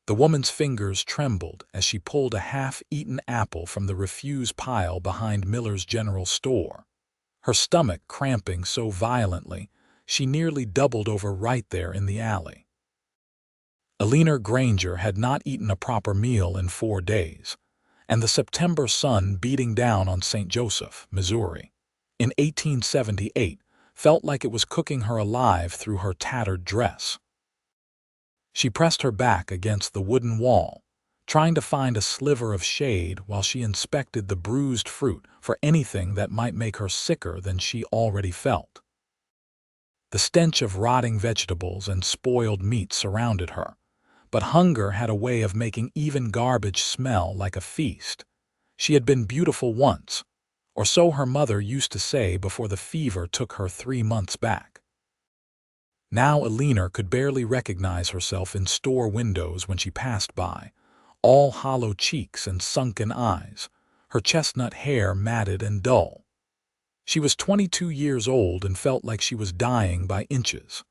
The woman's fingers trembled as she pulled a half-eaten apple from the refuse pile behind Miller's General Store. Her stomach cramping so violently, she nearly doubled over right there in the alley. Eleanor Granger had not eaten a proper meal in 4 days, and the September sun beating down on St. Joseph, Missouri, in 1878, felt like it was cooking her alive through her tattered dress. She pressed her back against the wooden wall, trying to find a sliver of shade while she inspected the bruised fruit for anything that might make her sicker than she already felt. The stench of rotting vegetables and spoiled meat surrounded her, but hunger had a way of making even garbage smell like a feast. She had been beautiful once, or so her mother used to say before the fever took her 3 months back. Now Eleanor could barely recognize herself in store windows when she passed by, all hollow cheeks and sunken eyes, her chestnut hair matted and dull. She was 22 years old and felt like she was dying by inches.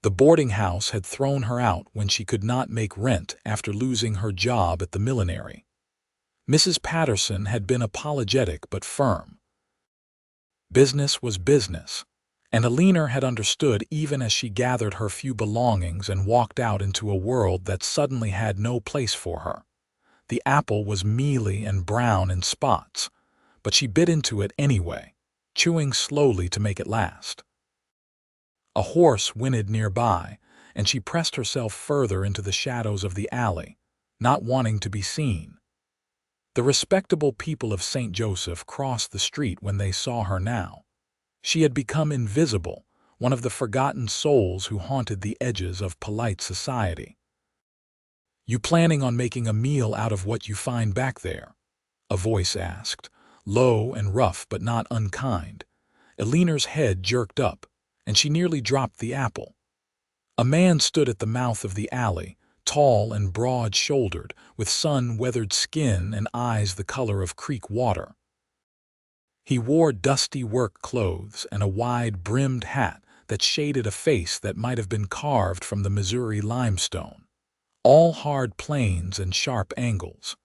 The boarding house had thrown her out when she could not make rent after losing her job at the millinery. Mrs. Patterson had been apologetic but firm. Business was business, and Eleanor had understood even as she gathered her few belongings and walked out into a world that suddenly had no place for her. The apple was mealy and brown in spots, but she bit into it anyway, chewing slowly to make it last. A horse whinnied nearby, and she pressed herself further into the shadows of the alley, not wanting to be seen. The respectable people of St. Joseph crossed the street when they saw her now. She had become invisible, one of the forgotten souls who haunted the edges of polite society. "You planning on making a meal out of what you find back there?" a voice asked, low and rough but not unkind. Eleanor's head jerked up, and she nearly dropped the apple. A man stood at the mouth of the alley, tall and broad-shouldered, with sun-weathered skin and eyes the color of creek water. He wore dusty work clothes and a wide-brimmed hat that shaded a face that might have been carved from the Missouri limestone, all hard planes and sharp angles.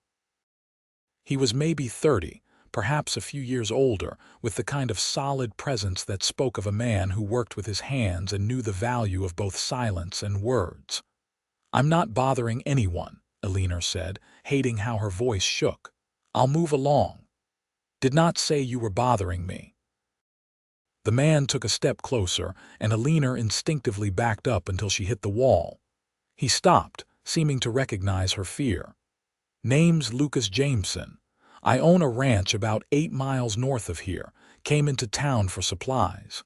He was maybe 30, perhaps a few years older, with the kind of solid presence that spoke of a man who worked with his hands and knew the value of both silence and words. "I'm not bothering anyone," Eleanor said, hating how her voice shook. "I'll move along." "Did not say you were bothering me." The man took a step closer, and Eleanor instinctively backed up until she hit the wall. He stopped, seeming to recognize her fear. "Name's Lucas Jameson. I own a ranch about 8 miles north of here. Came into town for supplies."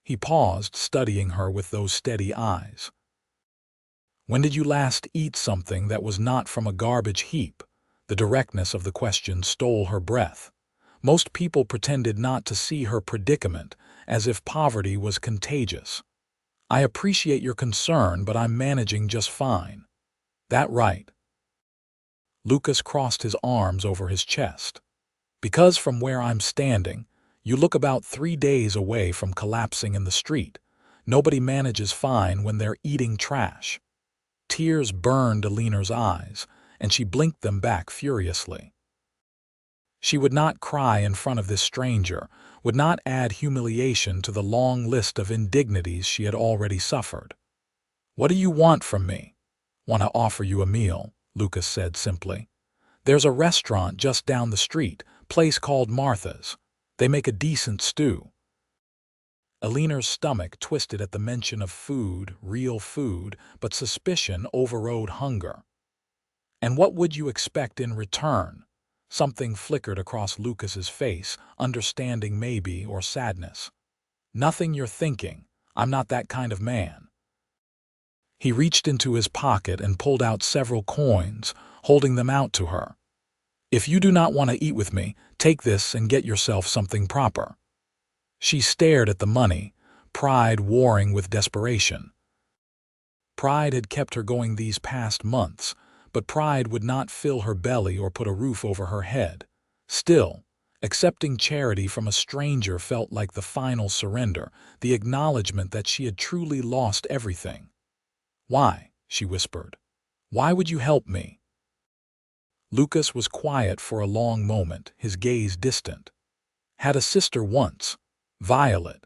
He paused, studying her with those steady eyes. "When did you last eat something that was not from a garbage heap?" The directness of the question stole her breath. Most people pretended not to see her predicament, as if poverty was contagious. "I appreciate your concern, but I'm managing just fine." "That right?" Lucas crossed his arms over his chest. "Because from where I'm standing, you look about 3 days away from collapsing in the street. Nobody manages fine when they're eating trash." Tears burned Eleanor's eyes, and she blinked them back furiously. She would not cry in front of this stranger, would not add humiliation to the long list of indignities she had already suffered. "What do you want from me?" "Want to offer you a meal," Lucas said simply. "There's a restaurant just down the street, place called Martha's. They make a decent stew." Eleanor's stomach twisted at the mention of food, real food, but suspicion overrode hunger. "And what would you expect in return?" Something flickered across Lucas's face, understanding maybe or sadness. "Nothing you're thinking. I'm not that kind of man." He reached into his pocket and pulled out several coins, holding them out to her. "If you do not want to eat with me, take this and get yourself something proper." She stared at the money, pride warring with desperation. Pride had kept her going these past months, but pride would not fill her belly or put a roof over her head. Still, accepting charity from a stranger felt like the final surrender, the acknowledgement that she had truly lost everything. "Why?" she whispered. Why would you help me?" Lucas was quiet for a long moment, his gaze distant. "Had a sister once, Violet.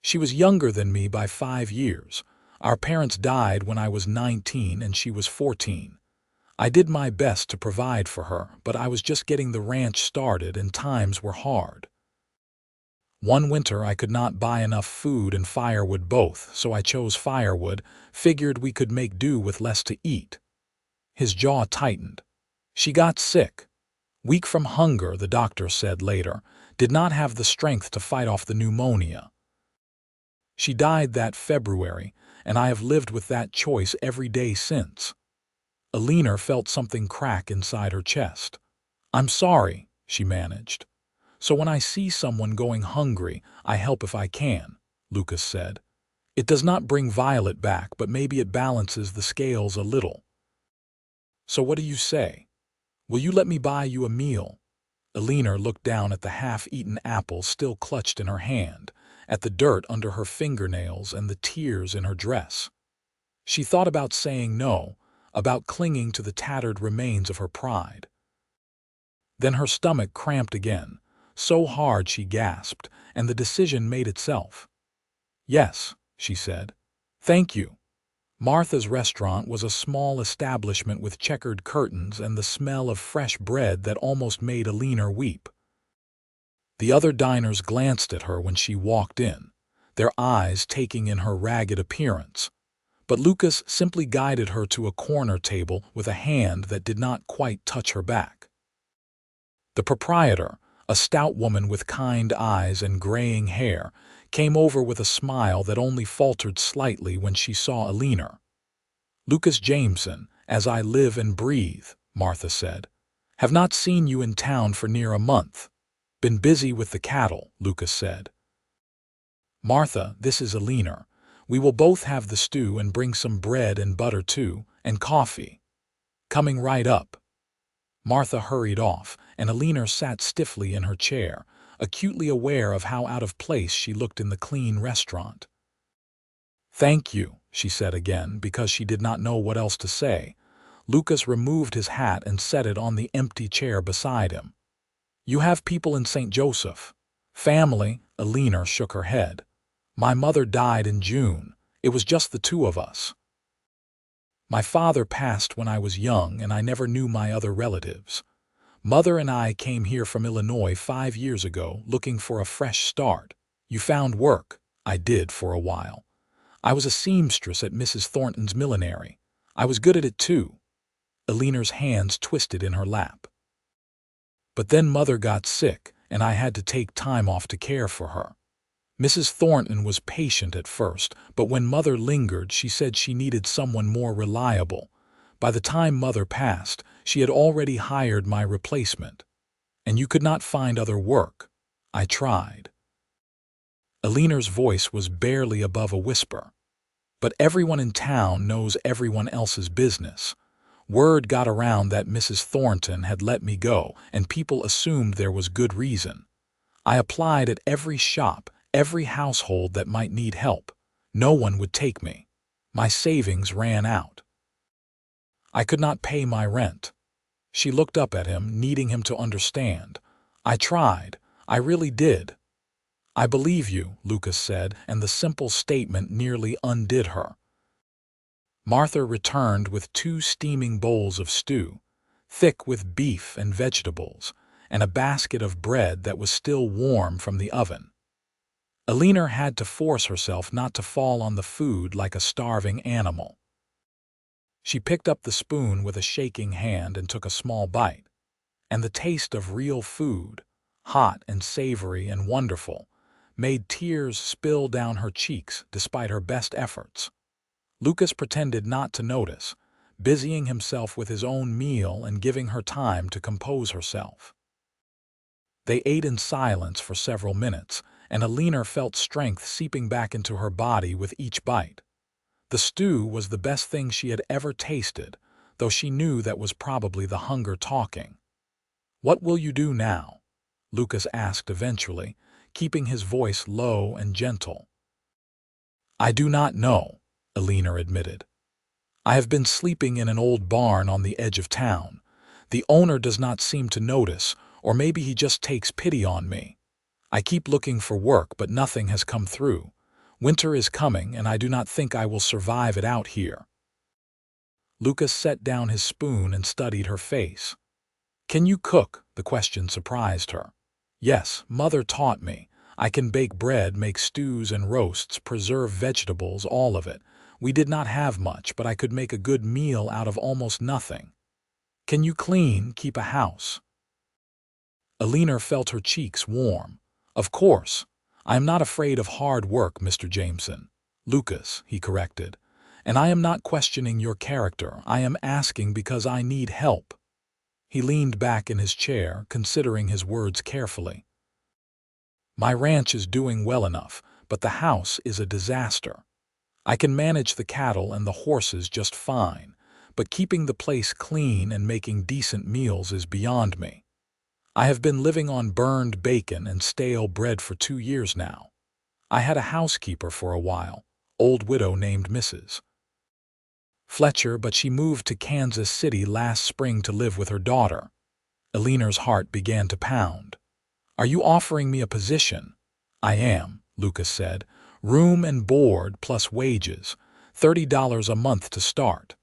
She was younger than me by 5 years. Our parents died when I was 19 and she was 14. I did my best to provide for her, but I was just getting the ranch started and times were hard. One winter I could not buy enough food and firewood both, so I chose firewood, figured we could make do with less to eat." His jaw tightened. "She got sick. Weak from hunger, the doctor said later, did not have the strength to fight off the pneumonia. She died that February, and I have lived with that choice every day since." Eleanor felt something crack inside her chest. "I'm sorry," she managed. "So when I see someone going hungry, I help if I can," Lucas said. "It does not bring Violet back, but maybe it balances the scales a little. So what do you say? Will you let me buy you a meal?" Eleanor looked down at the half-eaten apple still clutched in her hand, at the dirt under her fingernails and the tears in her dress. She thought about saying no, about clinging to the tattered remains of her pride. Then her stomach cramped again, so hard she gasped, and the decision made itself. "Yes," she said. "Thank you." Martha's restaurant was a small establishment with checkered curtains and the smell of fresh bread that almost made Eleanor weep. The other diners glanced at her when she walked in, their eyes taking in her ragged appearance. But Lucas simply guided her to a corner table with a hand that did not quite touch her back. The proprietor, a stout woman with kind eyes and graying hair, came over with a smile that only faltered slightly when she saw Eleanor. "Lucas Jameson, as I live and breathe," Martha said. "Have not seen you in town for near a month. Been busy with the cattle," Lucas said. "Martha, this is Eleanor. We will both have the stew and bring some bread and butter too, and coffee. Coming right up." Martha hurried off, and Eleanor sat stiffly in her chair, acutely aware of how out of place she looked in the clean restaurant. "Thank you," she said again, because she did not know what else to say. Lucas removed his hat and set it on the empty chair beside him. "You have people in St. Joseph?" "Family," Eleanor shook her head. "My mother died in June. It was just the two of us. My father passed when I was young, and I never knew my other relatives. Mother and I came here from Illinois 5 years ago, looking for a fresh start. You found work." "I did for a while. I was a seamstress at Mrs. Thornton's millinery. I was good at it too." Eleanor's hands twisted in her lap. "But then Mother got sick, and I had to take time off to care for her. Mrs. Thornton was patient at first, but when Mother lingered, she said she needed someone more reliable. By the time Mother passed, she had already hired my replacement. And you could not find other work. I tried." Eleanor's voice was barely above a whisper. "But everyone in town knows everyone else's business. Word got around that Mrs. Thornton had let me go, and people assumed there was good reason. I applied at every shop, every household that might need help. No one would take me. My savings ran out. I could not pay my rent." She looked up at him, needing him to understand. "I tried. I really did." "I believe you," Lucas said, and the simple statement nearly undid her. Martha returned with 2 steaming bowls of stew, thick with beef and vegetables, and a basket of bread that was still warm from the oven. Eleanor had to force herself not to fall on the food like a starving animal. She picked up the spoon with a shaking hand and took a small bite. And the taste of real food, hot and savory and wonderful, made tears spill down her cheeks despite her best efforts. Lucas pretended not to notice, busying himself with his own meal and giving her time to compose herself. They ate in silence for several minutes, and Eleanor felt strength seeping back into her body with each bite. The stew was the best thing she had ever tasted, though she knew that was probably the hunger talking. "What will you do now?" Lucas asked eventually, keeping his voice low and gentle. "I do not know," Eleanor admitted. I have been sleeping in an old barn on the edge of town. The owner does not seem to notice, or maybe he just takes pity on me. I keep looking for work, but nothing has come through. Winter is coming, and I do not think I will survive it out here." Lucas set down his spoon and studied her face. "Can you cook?" The question surprised her. "Yes, Mother taught me. I can bake bread, make stews and roasts, preserve vegetables, all of it. We did not have much, but I could make a good meal out of almost nothing." "Can you clean, keep a house?" Eleanor felt her cheeks warm. "Of course. I am not afraid of hard work, Mr. Jameson." "Lucas," he corrected. "And I am not questioning your character. I am asking because I need help." He leaned back in his chair, considering his words carefully. "My ranch is doing well enough, but the house is a disaster. I can manage the cattle and the horses just fine, but keeping the place clean and making decent meals is beyond me. I have been living on burned bacon and stale bread for 2 years now. I had a housekeeper for a while, old widow named Mrs. Fletcher, but she moved to Kansas City last spring to live with her daughter." Eleanor's heart began to pound. "Are you offering me a position?" "I am," Lucas said. "Room and board plus wages, $30 a month to start.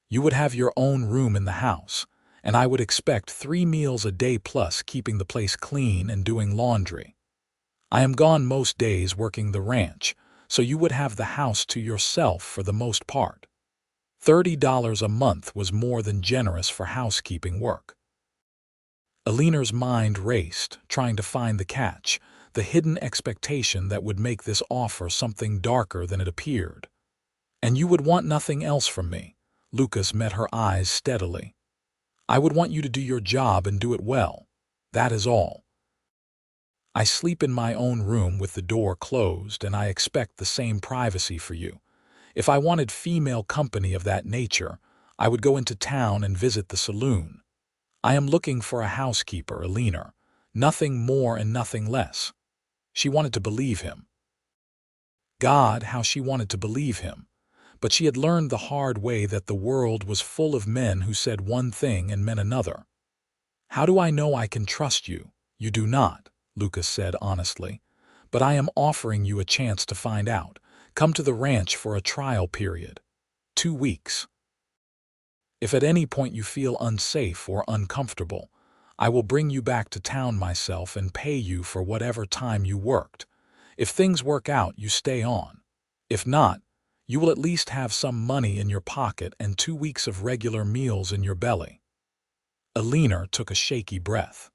You would have your own room in the house, and I would expect 3 meals a day plus keeping the place clean and doing laundry. I am gone most days working the ranch, so you would have the house to yourself for the most part." $30 a month was more than generous for housekeeping work. Eleanor's mind raced, trying to find the catch, the hidden expectation that would make this offer something darker than it appeared. "And you would want nothing else from me?" Lucas met her eyes steadily. "I would want you to do your job and do it well. That is all. I sleep in my own room with the door closed, and I expect the same privacy for you. If I wanted female company of that nature, I would go into town and visit the saloon. I am looking for a housekeeper, Eleanor. Nothing more and nothing less." She wanted to believe him. God, how she wanted to believe him. But she had learned the hard way that the world was full of men who said one thing and meant another. "How do I know I can trust you?" "You do not," Lucas said honestly. "But I am offering you a chance to find out. Come to the ranch for a trial period. 2 weeks. If at any point you feel unsafe or uncomfortable, I will bring you back to town myself and pay you for whatever time you worked. If things work out, you stay on. If not, you will at least have some money in your pocket and 2 weeks of regular meals in your belly." Eleanor took a shaky breath.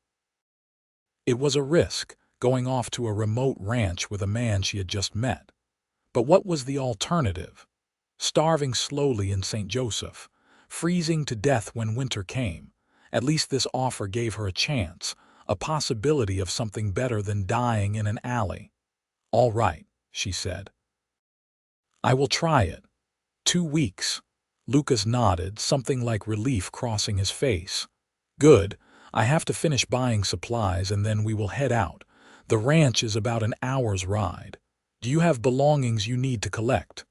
It was a risk, going off to a remote ranch with a man she had just met. But what was the alternative? Starving slowly in St. Joseph, freezing to death when winter came. At least this offer gave her a chance, a possibility of something better than dying in an alley. "All right," she said. "I will try it. 2 weeks." Lucas nodded, something like relief crossing his face. "Good. I have to finish buying supplies and then we will head out. The ranch is about an hour's ride. Do you have belongings you need to collect?"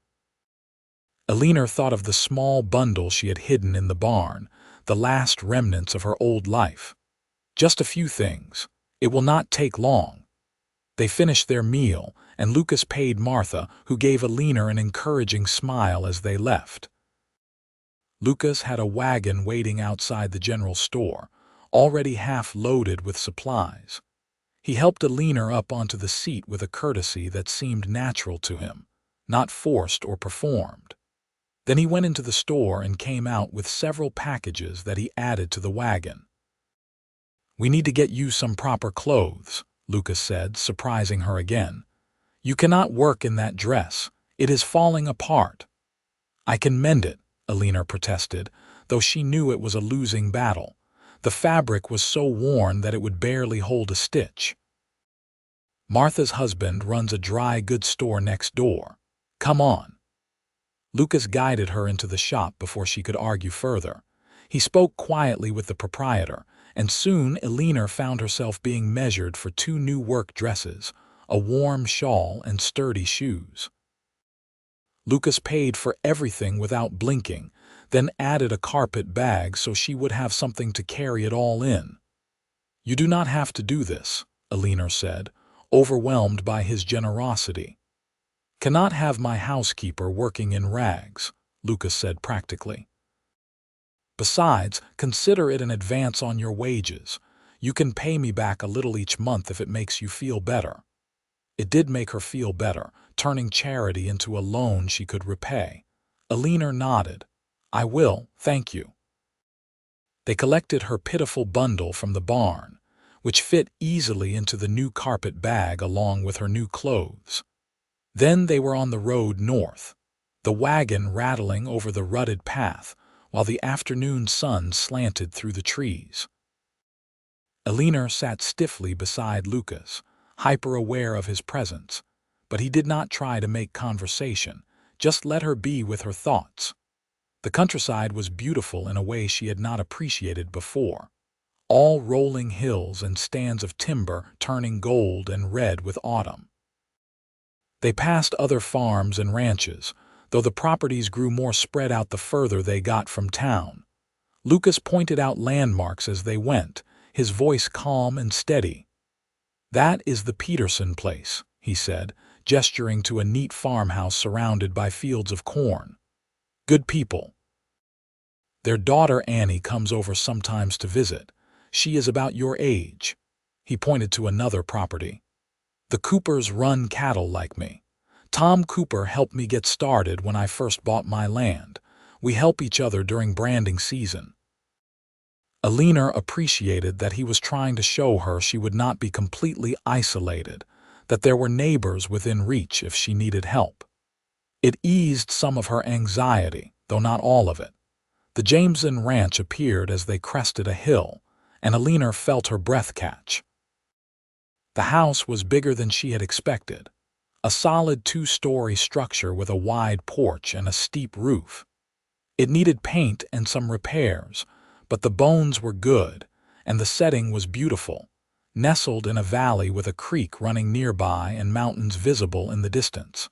Eleanor thought of the small bundle she had hidden in the barn, the last remnants of her old life. "Just a few things. It will not take long." They finished their meal, and Lucas paid Martha, who gave Eleanor an encouraging smile as they left. Lucas had a wagon waiting outside the general store, already half loaded with supplies. He helped Eleanor up onto the seat with a courtesy that seemed natural to him, not forced or performed. Then he went into the store and came out with several packages that he added to the wagon. "We need to get you some proper clothes," Lucas said, surprising her again. "You cannot work in that dress. It is falling apart." "I can mend it," Eleanor protested, though she knew it was a losing battle. The fabric was so worn that it would barely hold a stitch. "Martha's husband runs a dry goods store next door. Come on." Lucas guided her into the shop before she could argue further. He spoke quietly with the proprietor, and soon Eleanor found herself being measured for 2 new work dresses, a warm shawl, and sturdy shoes. Lucas paid for everything without blinking, then added a carpet bag so she would have something to carry it all in. "You do not have to do this," Eleanor said, overwhelmed by his generosity. "Cannot have my housekeeper working in rags," Lucas said practically. "Besides, consider it an advance on your wages. You can pay me back a little each month if it makes you feel better." It did make her feel better, turning charity into a loan she could repay. Eleanor nodded. "I will, thank you." They collected her pitiful bundle from the barn, which fit easily into the new carpet bag along with her new clothes. Then they were on the road north, the wagon rattling over the rutted path while the afternoon sun slanted through the trees. Eleanor sat stiffly beside Lucas, hyper-aware of his presence, but he did not try to make conversation, just let her be with her thoughts. The countryside was beautiful in a way she had not appreciated before. All rolling hills and stands of timber turning gold and red with autumn. They passed other farms and ranches, though the properties grew more spread out the further they got from town. Lucas pointed out landmarks as they went, his voice calm and steady. "That is the Peterson place," he said, gesturing to a neat farmhouse surrounded by fields of corn. "Good people. Their daughter Annie comes over sometimes to visit. She is about your age." He pointed to another property. "The Coopers run cattle like me. Tom Cooper helped me get started when I first bought my land. We help each other during branding season." Eleanor appreciated that he was trying to show her she would not be completely isolated, that there were neighbors within reach if she needed help. It eased some of her anxiety, though not all of it. The Jameson ranch appeared as they crested a hill, and Eleanor felt her breath catch. The house was bigger than she had expected, a solid 2-story structure with a wide porch and a steep roof. It needed paint and some repairs, but the bones were good, and the setting was beautiful, nestled in a valley with a creek running nearby and mountains visible in the distance.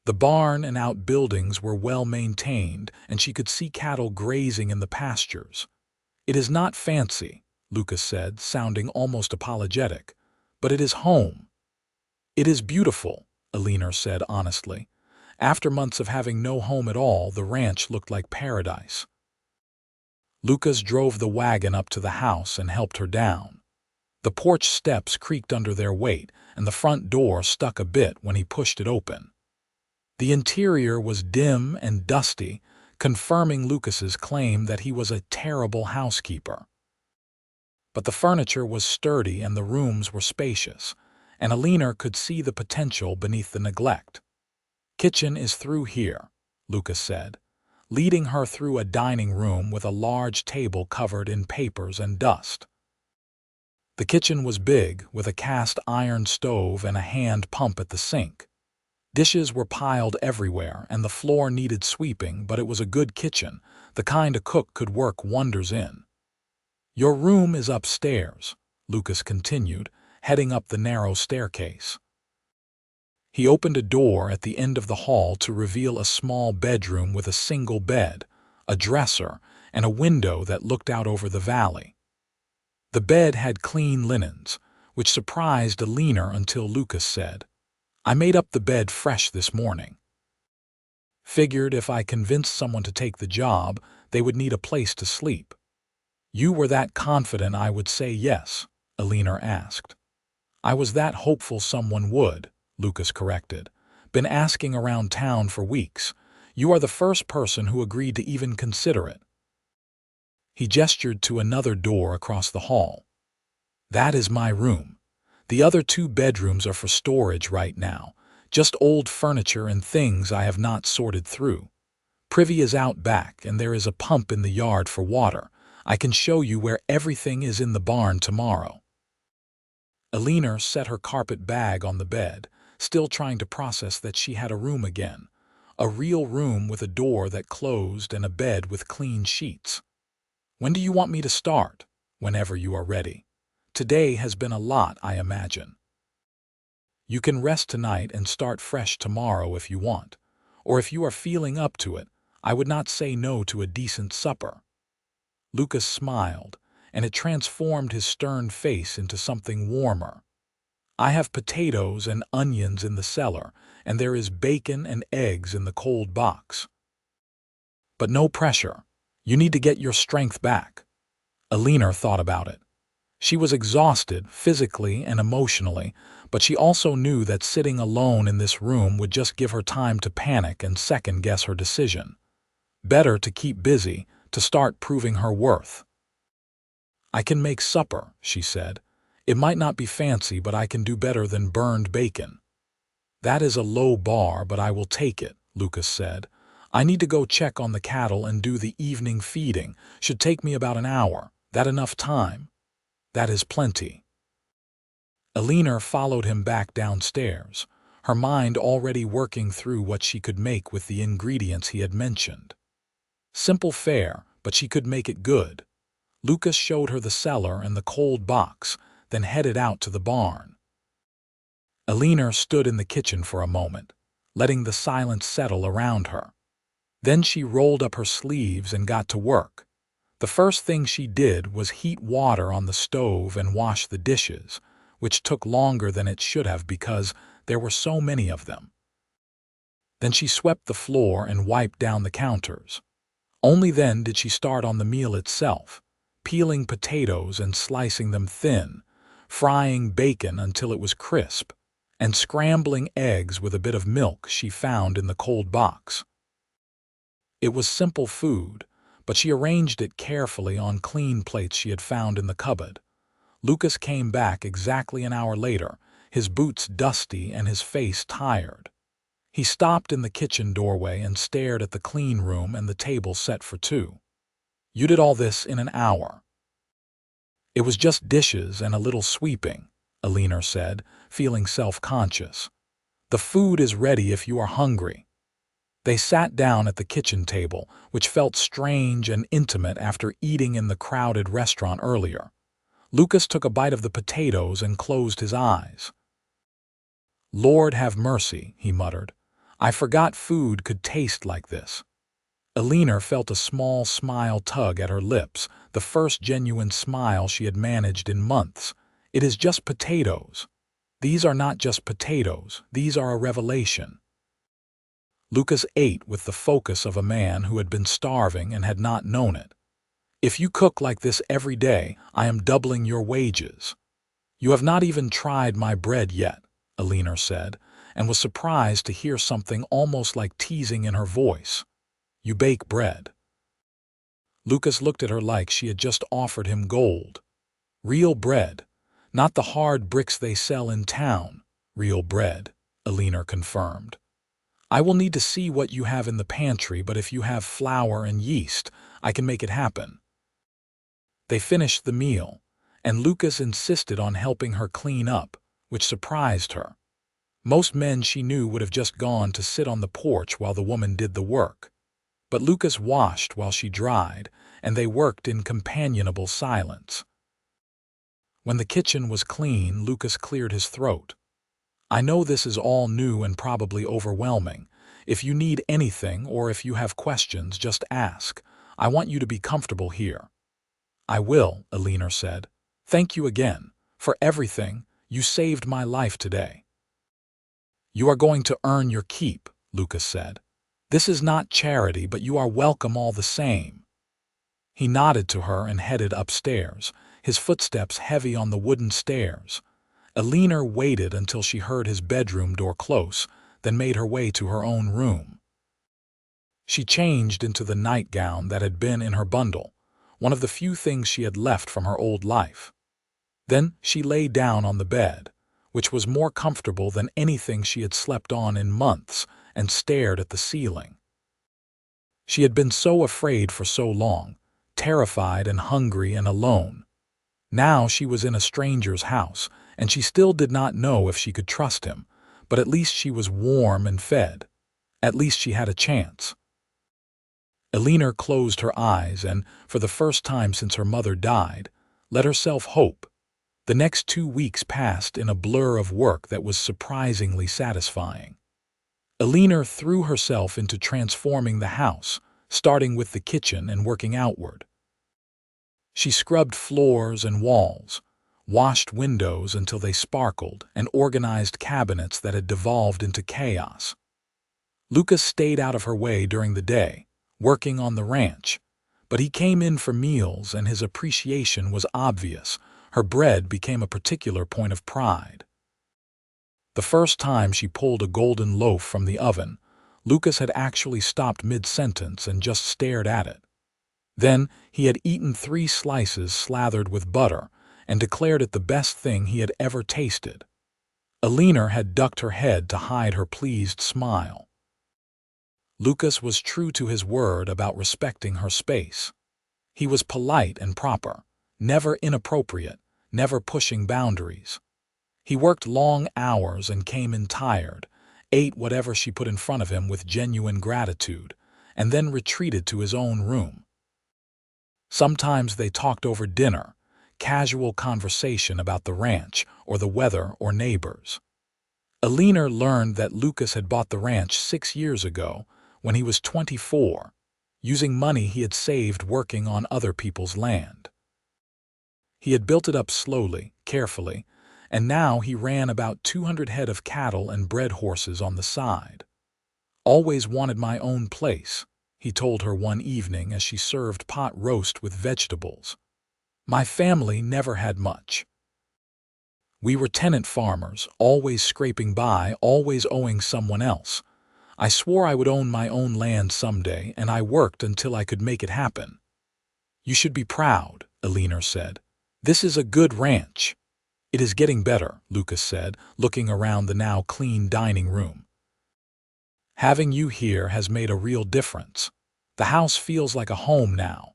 The barn and outbuildings were well maintained, and she could see cattle grazing in the pastures. "It is not fancy," Lucas said, sounding almost apologetic, "but it is home." "It is beautiful," Eleanor said honestly. After months of having no home at all, the ranch looked like paradise. Lucas drove the wagon up to the house and helped her down. The porch steps creaked under their weight, and the front door stuck a bit when he pushed it open. The interior was dim and dusty, confirming Lucas's claim that he was a terrible housekeeper. But the furniture was sturdy and the rooms were spacious, and Eleanor could see the potential beneath the neglect. "Kitchen is through here," Lucas said, leading her through a dining room with a large table covered in papers and dust. The kitchen was big, with a cast iron stove and a hand pump at the sink. Dishes were piled everywhere, and the floor needed sweeping, but it was a good kitchen, the kind a cook could work wonders in. "Your room is upstairs," Lucas continued, heading up the narrow staircase. He opened a door at the end of the hall to reveal a small bedroom with a single bed, a dresser, and a window that looked out over the valley. The bed had clean linens, which surprised Eleanor until Lucas said, "I made up the bed fresh this morning. Figured if I convinced someone to take the job, they would need a place to sleep." "You were that confident I would say yes?" Eleanor asked. "I was that hopeful someone would," Lucas corrected. "Been asking around town for weeks. You are the first person who agreed to even consider it." He gestured to another door across the hall. "That is my room. The other 2 bedrooms are for storage right now, just old furniture and things I have not sorted through. Privy is out back, and there is a pump in the yard for water. I can show you where everything is in the barn tomorrow." Eleanor set her carpet bag on the bed, still trying to process that she had a room again. A real room with a door that closed and a bed with clean sheets. "When do you want me to start?" "Whenever you are ready. Today has been a lot, I imagine. You can rest tonight and start fresh tomorrow if you want. or if you are feeling up to it, I would not say no to a decent supper." Lucas smiled, and it transformed his stern face into something warmer. "I have potatoes and onions in the cellar, and there is bacon and eggs in the cold box. But no pressure. You need to get your strength back." Eleanor thought about it. She was exhausted, physically and emotionally, but she also knew that sitting alone in this room would just give her time to panic and second-guess her decision. Better to keep busy, to start proving her worth. "I can make supper," she said. "It might not be fancy, but I can do better than burned bacon." "That is a low bar, but I will take it," Lucas said. "I need to go check on the cattle and do the evening feeding. Should take me about an hour. That enough time?" "That is plenty." Eleanor followed him back downstairs, her mind already working through what she could make with the ingredients he had mentioned. Simple fare, but she could make it good. Lucas showed her the cellar and the cold box, then headed out to the barn. Eleanor stood in the kitchen for a moment, letting the silence settle around her. Then she rolled up her sleeves and got to work. The first thing she did was heat water on the stove and wash the dishes, which took longer than it should have because there were so many of them. Then she swept the floor and wiped down the counters. Only then did she start on the meal itself, peeling potatoes and slicing them thin, frying bacon until it was crisp, and scrambling eggs with a bit of milk she found in the cold box. It was simple food, but she arranged it carefully on clean plates she had found in the cupboard. Lucas came back exactly an hour later, his boots dusty and his face tired. He stopped in the kitchen doorway and stared at the clean room and the table set for two. "You did all this in an hour." "It was just dishes and a little sweeping," Eleanor said, feeling self-conscious. "The food is ready if you are hungry." They sat down at the kitchen table, which felt strange and intimate after eating in the crowded restaurant earlier. Lucas took a bite of the potatoes and closed his eyes. "Lord have mercy," he muttered. "I forgot food could taste like this." Eleanor felt a small smile tug at her lips, the first genuine smile she had managed in months. "It is just potatoes." "These are not just potatoes, these are a revelation." Lucas ate with the focus of a man who had been starving and had not known it. "If you cook like this every day, I am doubling your wages." "You have not even tried my bread yet," Eleanor said, and was surprised to hear something almost like teasing in her voice. "You bake bread." Lucas looked at her like she had just offered him gold. "Real bread, not the hard bricks they sell in town." "Real bread," Eleanor confirmed. "I will need to see what you have in the pantry, but if you have flour and yeast, I can make it happen." They finished the meal, and Lucas insisted on helping her clean up, which surprised her. Most men she knew would have just gone to sit on the porch while the woman did the work. But Lucas washed while she dried, and they worked in companionable silence. When the kitchen was clean, Lucas cleared his throat. "I know this is all new and probably overwhelming. If you need anything or if you have questions, just ask. I want you to be comfortable here." "I will," Eleanor said. "Thank you again. For everything. You saved my life today." "You are going to earn your keep," Lucas said. "This is not charity, but you are welcome all the same." He nodded to her and headed upstairs, his footsteps heavy on the wooden stairs. Eleanor waited until she heard his bedroom door close, then made her way to her own room. She changed into the nightgown that had been in her bundle, one of the few things she had left from her old life. Then she lay down on the bed, which was more comfortable than anything she had slept on in months, and stared at the ceiling. She had been so afraid for so long, terrified and hungry and alone. Now she was in a stranger's house, and she still did not know if she could trust him, but at least she was warm and fed. At least she had a chance. Eleanor closed her eyes and, for the first time since her mother died, let herself hope. The next 2 weeks passed in a blur of work that was surprisingly satisfying. Eleanor threw herself into transforming the house, starting with the kitchen and working outward. She scrubbed floors and walls, washed windows until they sparkled, and organized cabinets that had devolved into chaos. Lucas stayed out of her way during the day, working on the ranch, but he came in for meals and his appreciation was obvious. Her bread became a particular point of pride. The first time she pulled a golden loaf from the oven, Lucas had actually stopped mid-sentence and just stared at it. Then he had eaten 3 slices slathered with butter and declared it the best thing he had ever tasted. Eleanor had ducked her head to hide her pleased smile. Lucas was true to his word about respecting her space. He was polite and proper, never inappropriate, never pushing boundaries. He worked long hours and came in tired, ate whatever she put in front of him with genuine gratitude, and then retreated to his own room. Sometimes they talked over dinner, casual conversation about the ranch or the weather or neighbors. Eleanor learned that Lucas had bought the ranch 6 years ago when he was 24, using money he had saved working on other people's land. He had built it up slowly, carefully, and now he ran about 200 head of cattle and bred horses on the side. "Always wanted my own place," he told her one evening as she served pot roast with vegetables. "My family never had much. We were tenant farmers, always scraping by, always owing someone else. I swore I would own my own land someday, and I worked until I could make it happen." "You should be proud," Eleanor said. "This is a good ranch." "It is getting better," Lucas said, looking around the now clean dining room. "Having you here has made a real difference. The house feels like a home now."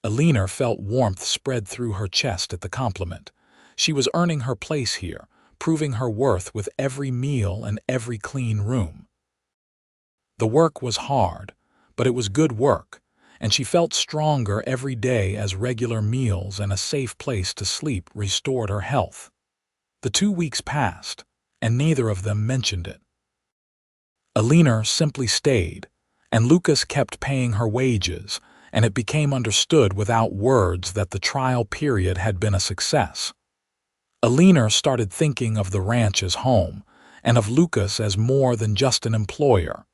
Eleanor felt warmth spread through her chest at the compliment. She was earning her place here, proving her worth with every meal and every clean room. The work was hard, but it was good work, and she felt stronger every day as regular meals and a safe place to sleep restored her health. The 2 weeks passed, and neither of them mentioned it. Eleanor simply stayed, and Lucas kept paying her wages, and it became understood without words that the trial period had been a success. Eleanor started thinking of the ranch as home, and of Lucas as more than just an employer.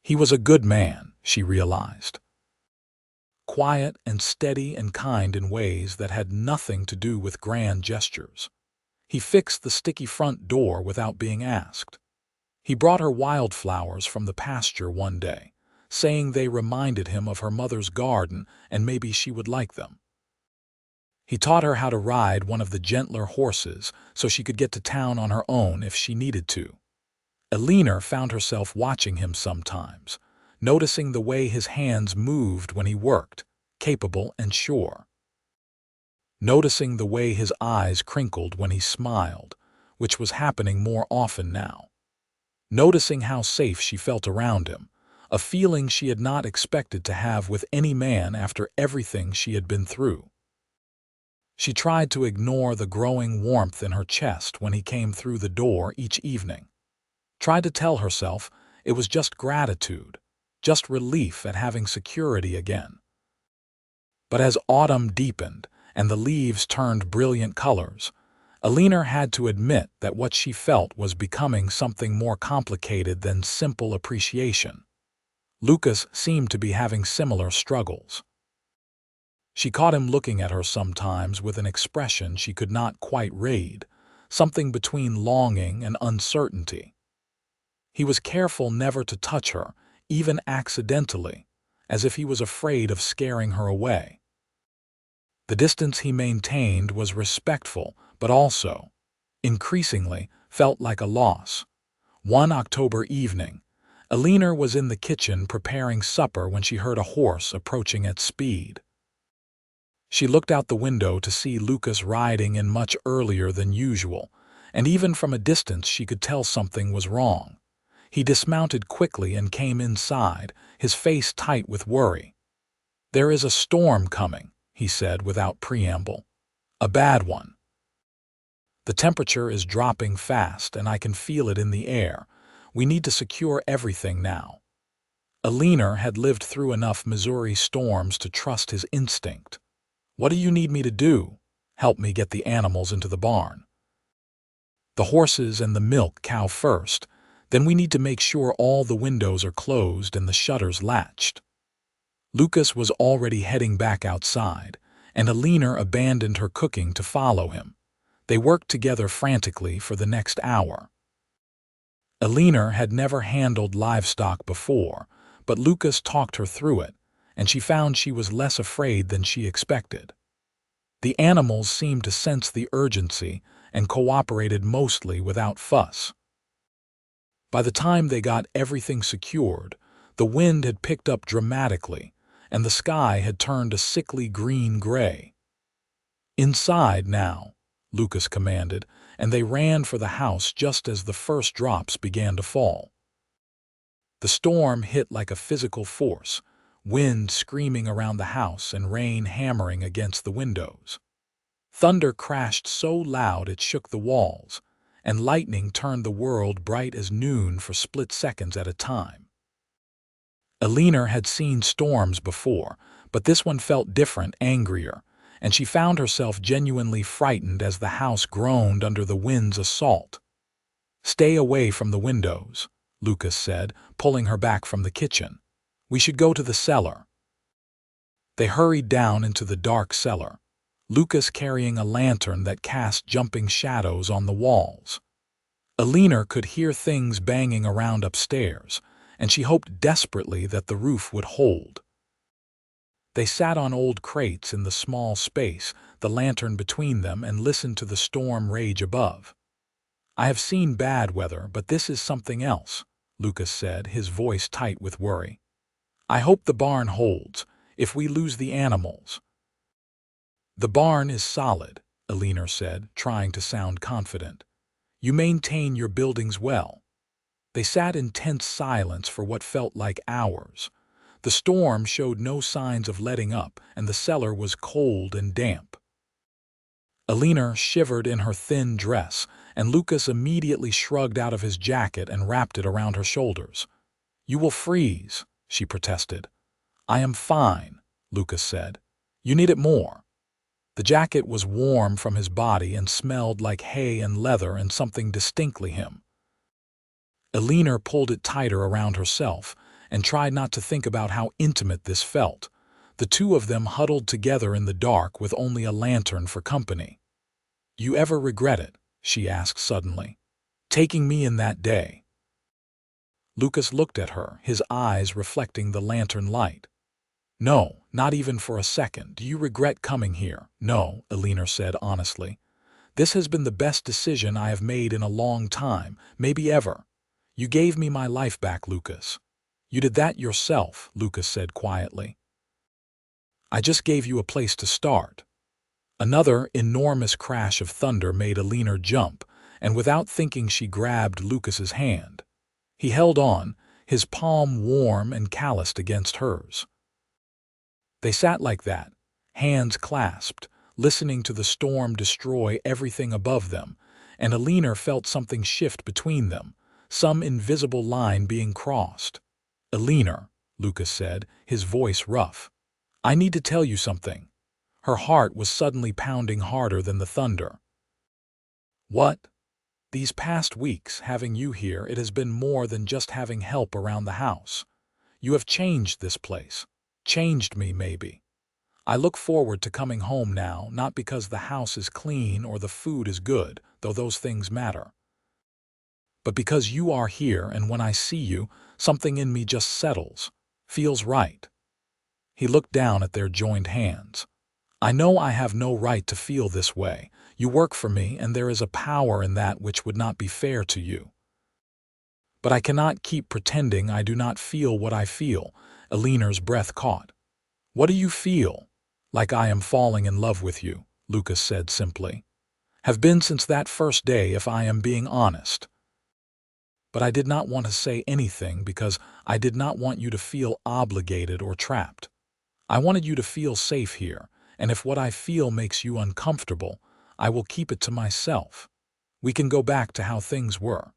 He was a good man, she realized. Quiet and steady and kind in ways that had nothing to do with grand gestures. He fixed the sticky front door without being asked. He brought her wildflowers from the pasture one day, saying they reminded him of her mother's garden and maybe she would like them. He taught her how to ride one of the gentler horses so she could get to town on her own if she needed to. Eleanor found herself watching him sometimes, noticing the way his hands moved when he worked, capable and sure. Noticing the way his eyes crinkled when he smiled, which was happening more often now. Noticing how safe she felt around him, a feeling she had not expected to have with any man after everything she had been through. She tried to ignore the growing warmth in her chest when he came through the door each evening. Tried to tell herself it was just gratitude, just relief at having security again. But as autumn deepened and the leaves turned brilliant colors, Eleanor had to admit that what she felt was becoming something more complicated than simple appreciation. Lucas seemed to be having similar struggles. She caught him looking at her sometimes with an expression she could not quite read, something between longing and uncertainty. He was careful never to touch her, even accidentally, as if he was afraid of scaring her away. The distance he maintained was respectful, but also, increasingly, felt like a loss. One October evening, Eleanor was in the kitchen preparing supper when she heard a horse approaching at speed. She looked out the window to see Lucas riding in much earlier than usual, and even from a distance she could tell something was wrong. He dismounted quickly and came inside, his face tight with worry. "There is a storm coming," he said without preamble. "A bad one. The temperature is dropping fast and I can feel it in the air. We need to secure everything now. Eleanor had lived through enough Missouri storms to trust his instinct. What do you need me to do? Help me get the animals into the barn. The horses and the milk cow first. Then we need to make sure all the windows are closed and the shutters latched. Lucas was already heading back outside, and Eleanor abandoned her cooking to follow him. They worked together frantically for the next hour. Eleanor had never handled livestock before, but Lucas talked her through it, and she found she was less afraid than she expected. The animals seemed to sense the urgency and cooperated mostly without fuss. By the time they got everything secured, the wind had picked up dramatically, and the sky had turned a sickly green-gray. "Inside now," Lucas commanded, and they ran for the house just as the first drops began to fall. The storm hit like a physical force, wind screaming around the house and rain hammering against the windows. Thunder crashed so loud it shook the walls, and lightning turned the world bright as noon for split seconds at a time. Eleanor had seen storms before, but this one felt different, angrier, and she found herself genuinely frightened as the house groaned under the wind's assault. "Stay away from the windows," Lucas said, pulling her back from the kitchen. "We should go to the cellar." They hurried down into the dark cellar, Lucas carrying a lantern that cast jumping shadows on the walls. Eleanor could hear things banging around upstairs, and she hoped desperately that the roof would hold. They sat on old crates in the small space, the lantern between them, and listened to the storm rage above. "I have seen bad weather, but this is something else," Lucas said, his voice tight with worry. "I hope the barn holds, if we lose the animals." "The barn is solid," Eleanor said, trying to sound confident. "You maintain your buildings well." They sat in tense silence for what felt like hours. The storm showed no signs of letting up, and the cellar was cold and damp. Eleanor shivered in her thin dress, and Lucas immediately shrugged out of his jacket and wrapped it around her shoulders. "You will freeze," she protested. "I am fine," Lucas said. "You need it more." The jacket was warm from his body and smelled like hay and leather and something distinctly him. Eleanor pulled it tighter around herself and tried not to think about how intimate this felt. The two of them huddled together in the dark with only a lantern for company. "You ever regret it?" she asked suddenly. "Taking me in that day?" Lucas looked at her, his eyes reflecting the lantern light. "No, not even for a second. Do you regret coming here?" "No," Eleanor said honestly. "This has been the best decision I have made in a long time, maybe ever. You gave me my life back, Lucas." "You did that yourself," Lucas said quietly. "I just gave you a place to start." Another enormous crash of thunder made Eleanor jump, and without thinking she grabbed Lucas's hand. He held on, his palm warm and calloused against hers. They sat like that, hands clasped, listening to the storm destroy everything above them, and Eleanor felt something shift between them, some invisible line being crossed. "Eleanor," Lucas said, his voice rough, "I need to tell you something." Her heart was suddenly pounding harder than the thunder. "What?" "These past weeks, having you here, it has been more than just having help around the house. You have changed this place. Changed me, maybe. I look forward to coming home now, not because the house is clean or the food is good, though those things matter, but because you are here, and when I see you, something in me just settles, feels right." He looked down at their joined hands. "I know I have no right to feel this way. You work for me, and there is a power in that which would not be fair to you. But I cannot keep pretending I do not feel what I feel." Eleanor's breath caught. "What do you feel?" "Like I am falling in love with you," Lucas said simply. "Have been since that first day, if I am being honest. But I did not want to say anything because I did not want you to feel obligated or trapped. I wanted you to feel safe here, and if what I feel makes you uncomfortable, I will keep it to myself. We can go back to how things were.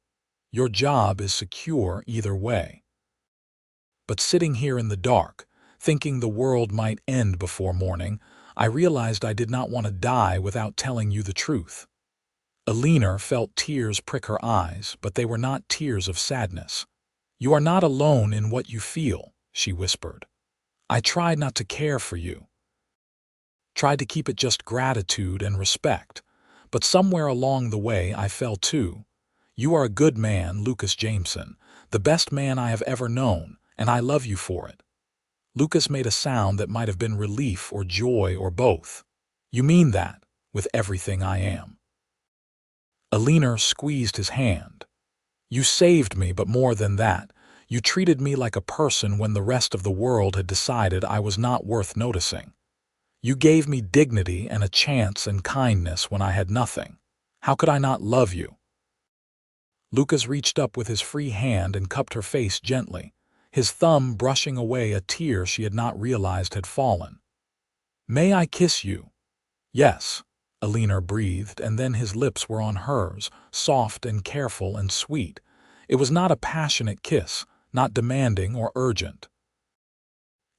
Your job is secure either way. But sitting here in the dark, thinking the world might end before morning, I realized I did not want to die without telling you the truth. Eleanor felt tears prick her eyes, but they were not tears of sadness. You are not alone in what you feel, she whispered. I tried not to care for you. Tried to keep it just gratitude and respect. But somewhere along the way I fell too. You are a good man, Lucas Jameson, the best man I have ever known, and I love you for it. Lucas made a sound that might have been relief or joy or both. You mean that, with everything I am. Eleanor squeezed his hand. You saved me, but more than that, you treated me like a person when the rest of the world had decided I was not worth noticing. You gave me dignity and a chance and kindness when I had nothing. How could I not love you? Lucas reached up with his free hand and cupped her face gently, his thumb brushing away a tear she had not realized had fallen. May I kiss you? Yes, Eleanor breathed, and then his lips were on hers, soft and careful and sweet. It was not a passionate kiss, not demanding or urgent.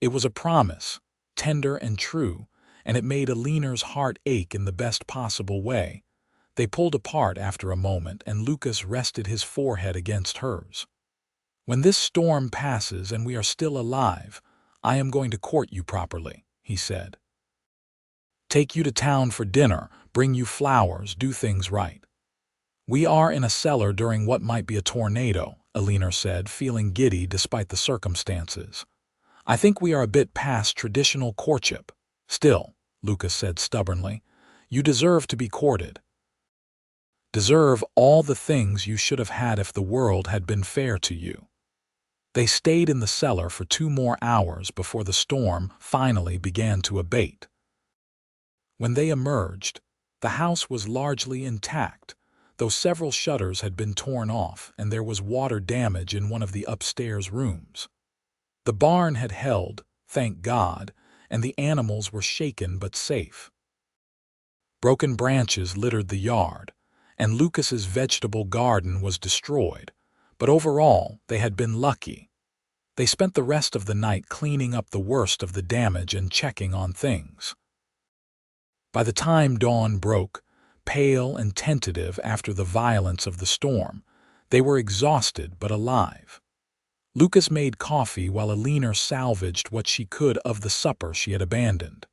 It was a promise, tender and true, and it made Eleanor's heart ache in the best possible way. They pulled apart after a moment, and Lucas rested his forehead against hers. When this storm passes and we are still alive, I am going to court you properly, he said. Take you to town for dinner, bring you flowers, do things right. We are in a cellar during what might be a tornado, Eleanor said, feeling giddy despite the circumstances. I think we are a bit past traditional courtship. Still, Lucas said stubbornly, you deserve to be courted. Deserve all the things you should have had if the world had been fair to you. They stayed in the cellar for 2 more hours before the storm finally began to abate. When they emerged, the house was largely intact, though several shutters had been torn off and there was water damage in one of the upstairs rooms. The barn had held, thank God, and the animals were shaken but safe. Broken branches littered the yard, and Lucas's vegetable garden was destroyed, but overall they had been lucky. They spent the rest of the night cleaning up the worst of the damage and checking on things. By the time dawn broke, pale and tentative after the violence of the storm, they were exhausted but alive. Lucas made coffee while Eleanor salvaged what she could of the supper she had abandoned.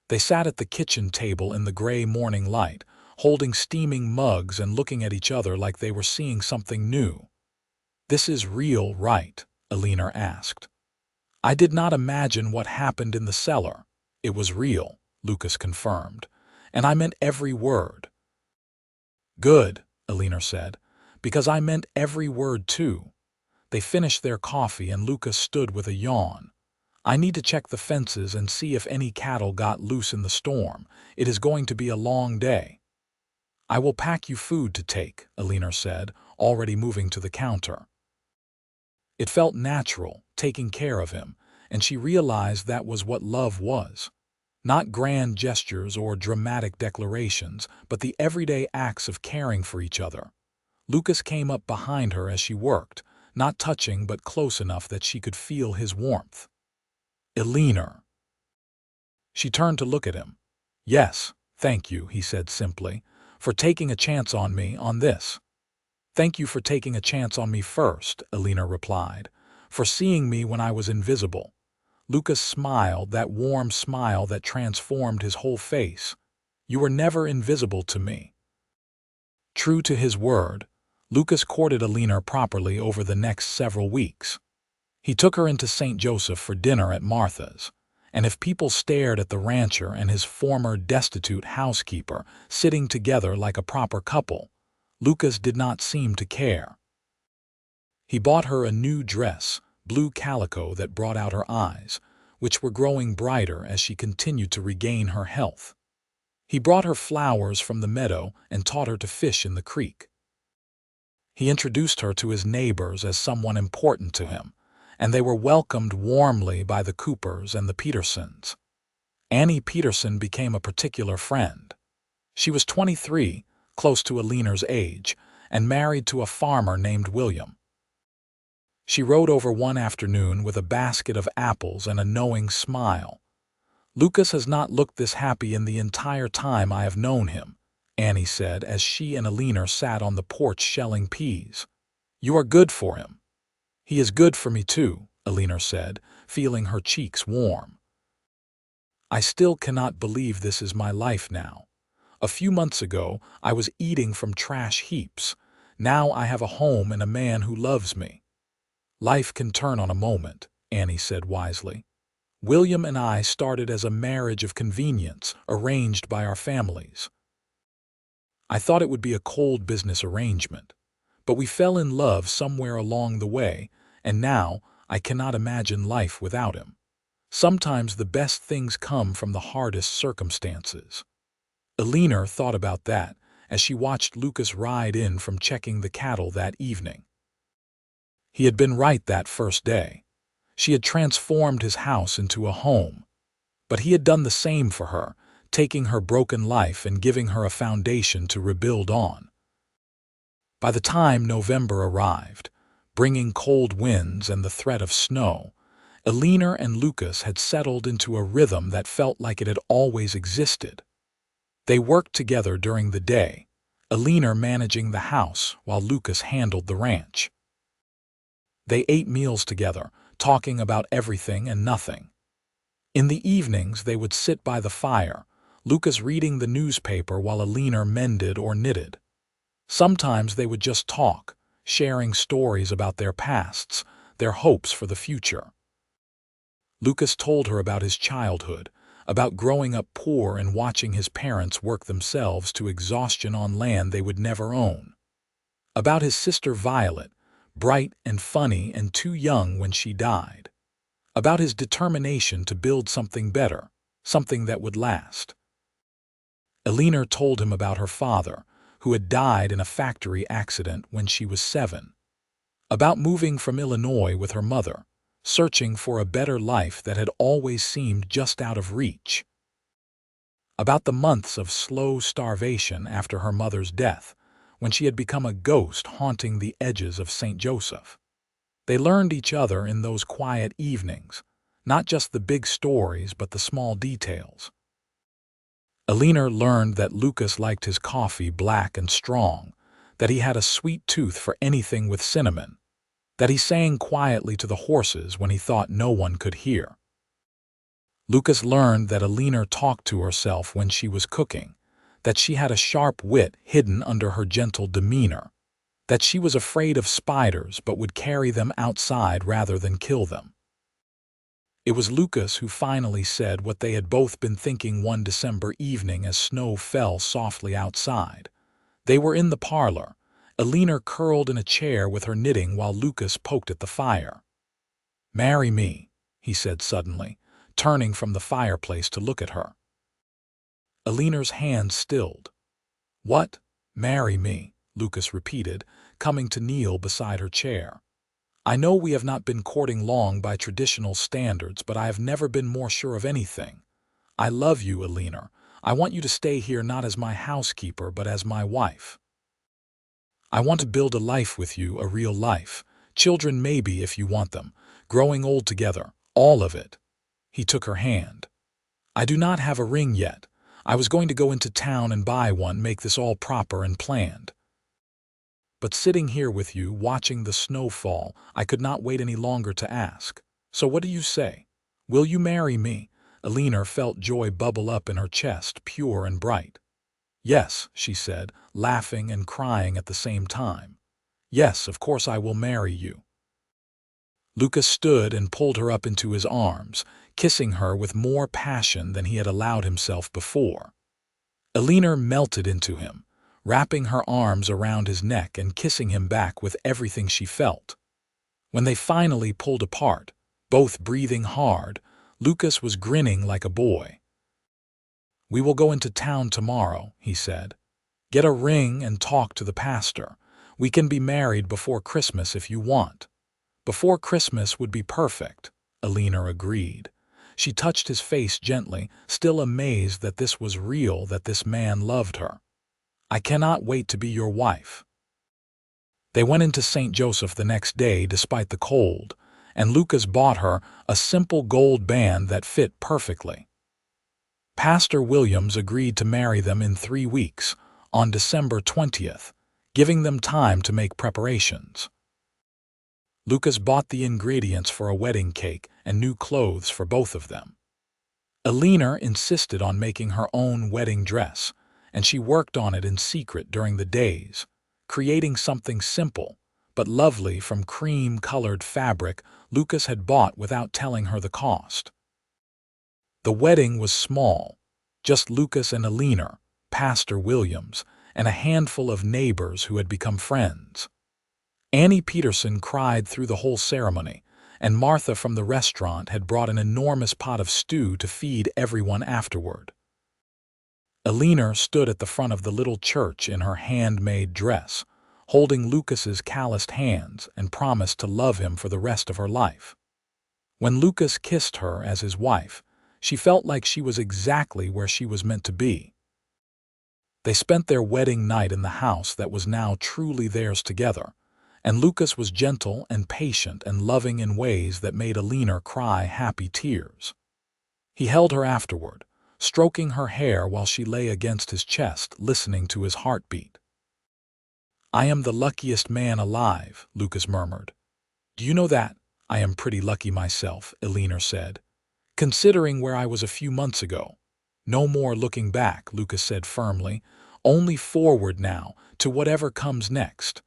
They sat at the kitchen table in the gray morning light, holding steaming mugs and looking at each other like they were seeing something new. This is real, right? Eleanor asked. I did not imagine what happened in the cellar. It was real, Lucas confirmed, and I meant every word. Good, Eleanor said, because I meant every word too. They finished their coffee and Lucas stood with a yawn. I need to check the fences and see if any cattle got loose in the storm. It is going to be a long day. I will pack you food to take, Eleanor said, already moving to the counter. It felt natural, taking care of him, and she realized that was what love was. Not grand gestures or dramatic declarations, but the everyday acts of caring for each other. Lucas came up behind her as she worked, not touching but close enough that she could feel his warmth. Eleanor. She turned to look at him. Yes, thank you, he said simply, for taking a chance on me on this. Thank you for taking a chance on me first, Eleanor replied, for seeing me when I was invisible. Lucas smiled, that warm smile that transformed his whole face. You were never invisible to me. True to his word, Lucas courted Eleanor properly over the next several weeks. He took her into St. Joseph for dinner at Martha's, and if people stared at the rancher and his former destitute housekeeper sitting together like a proper couple, Lucas did not seem to care. He bought her a new dress, blue calico that brought out her eyes, which were growing brighter as she continued to regain her health. He brought her flowers from the meadow and taught her to fish in the creek. He introduced her to his neighbors as someone important to him, and they were welcomed warmly by the Coopers and the Petersons. Annie Peterson became a particular friend. She was 23, close to Eleanor's age, and married to a farmer named William. She rode over one afternoon with a basket of apples and a knowing smile. "Lucas has not looked this happy in the entire time I have known him," Annie said as she and Eleanor sat on the porch shelling peas. "You are good for him." "He is good for me too," Eleanor said, feeling her cheeks warm. "I still cannot believe this is my life now. A few months ago, I was eating from trash heaps. Now I have a home and a man who loves me." "Life can turn on a moment," Annie said wisely. "William and I started as a marriage of convenience, arranged by our families. I thought it would be a cold business arrangement. But we fell in love somewhere along the way, and now I cannot imagine life without him. Sometimes the best things come from the hardest circumstances." Eleanor thought about that as she watched Lucas ride in from checking the cattle that evening. He had been right that first day. She had transformed his house into a home. But he had done the same for her, taking her broken life and giving her a foundation to rebuild on. By the time November arrived, bringing cold winds and the threat of snow, Eleanor and Lucas had settled into a rhythm that felt like it had always existed. They worked together during the day, Eleanor managing the house while Lucas handled the ranch. They ate meals together, talking about everything and nothing. In the evenings, they would sit by the fire, Lucas reading the newspaper while Eleanor mended or knitted. Sometimes they would just talk, sharing stories about their pasts, their hopes for the future. Lucas told her about his childhood, about growing up poor and watching his parents work themselves to exhaustion on land they would never own. About his sister Violet, bright and funny and too young when she died. About his determination to build something better, something that would last. Eleanor told him about her father, who had died in a factory accident when she was 7. About moving from Illinois with her mother, searching for a better life that had always seemed just out of reach. About the months of slow starvation after her mother's death, when she had become a ghost haunting the edges of St. Joseph. They learned each other in those quiet evenings, not just the big stories but the small details. Eleanor learned that Lucas liked his coffee black and strong, that he had a sweet tooth for anything with cinnamon, that he sang quietly to the horses when he thought no one could hear. Lucas learned that Eleanor talked to herself when she was cooking, that she had a sharp wit hidden under her gentle demeanor, that she was afraid of spiders but would carry them outside rather than kill them. It was Lucas who finally said what they had both been thinking one December evening as snow fell softly outside. They were in the parlor, Eleanor curled in a chair with her knitting while Lucas poked at the fire. "Marry me," he said suddenly, turning from the fireplace to look at her. Eleanor's hand stilled. "What? Marry me?" Lucas repeated, coming to kneel beside her chair. "I know we have not been courting long by traditional standards, but I have never been more sure of anything. I love you, Eleanor. I want you to stay here not as my housekeeper, but as my wife. I want to build a life with you, a real life. Children maybe if you want them, growing old together, all of it." He took her hand. "I do not have a ring yet. I was going to go into town and buy one, make this all proper and planned. But sitting here with you, watching the snow fall, I could not wait any longer to ask. So what do you say? Will you marry me?" Eleanor felt joy bubble up in her chest, pure and bright. "Yes," she said, laughing and crying at the same time. "Yes, of course I will marry you." Lucas stood and pulled her up into his arms, kissing her with more passion than he had allowed himself before. Eleanor melted into him, wrapping her arms around his neck and kissing him back with everything she felt. When they finally pulled apart, both breathing hard, Lucas was grinning like a boy. "We will go into town tomorrow," he said. "Get a ring and talk to the pastor. We can be married before Christmas if you want." "Before Christmas would be perfect," Eleanor agreed. She touched his face gently, still amazed that this was real, that this man loved her. "I cannot wait to be your wife." They went into St. Joseph the next day despite the cold, and Lucas bought her a simple gold band that fit perfectly. Pastor Williams agreed to marry them in 3 weeks, on December 20th, giving them time to make preparations. Lucas bought the ingredients for a wedding cake and new clothes for both of them. Eleanor insisted on making her own wedding dress, and she worked on it in secret during the days, creating something simple but lovely from cream-colored fabric Lucas had bought without telling her the cost. The wedding was small, just Lucas and Eleanor, Pastor Williams, and a handful of neighbors who had become friends. Annie Peterson cried through the whole ceremony, and Martha from the restaurant had brought an enormous pot of stew to feed everyone afterward. Eleanor stood at the front of the little church in her handmade dress, holding Lucas's calloused hands, and promised to love him for the rest of her life. When Lucas kissed her as his wife, she felt like she was exactly where she was meant to be. They spent their wedding night in the house that was now truly theirs together, and Lucas was gentle and patient and loving in ways that made Eleanor cry happy tears. He held her afterward, stroking her hair while she lay against his chest, listening to his heartbeat. "I am the luckiest man alive," Lucas murmured. "Do you know that? I am pretty lucky myself," Eleanor said, "considering where I was a few months ago." "No more looking back," Lucas said firmly. "Only forward now, to whatever comes next."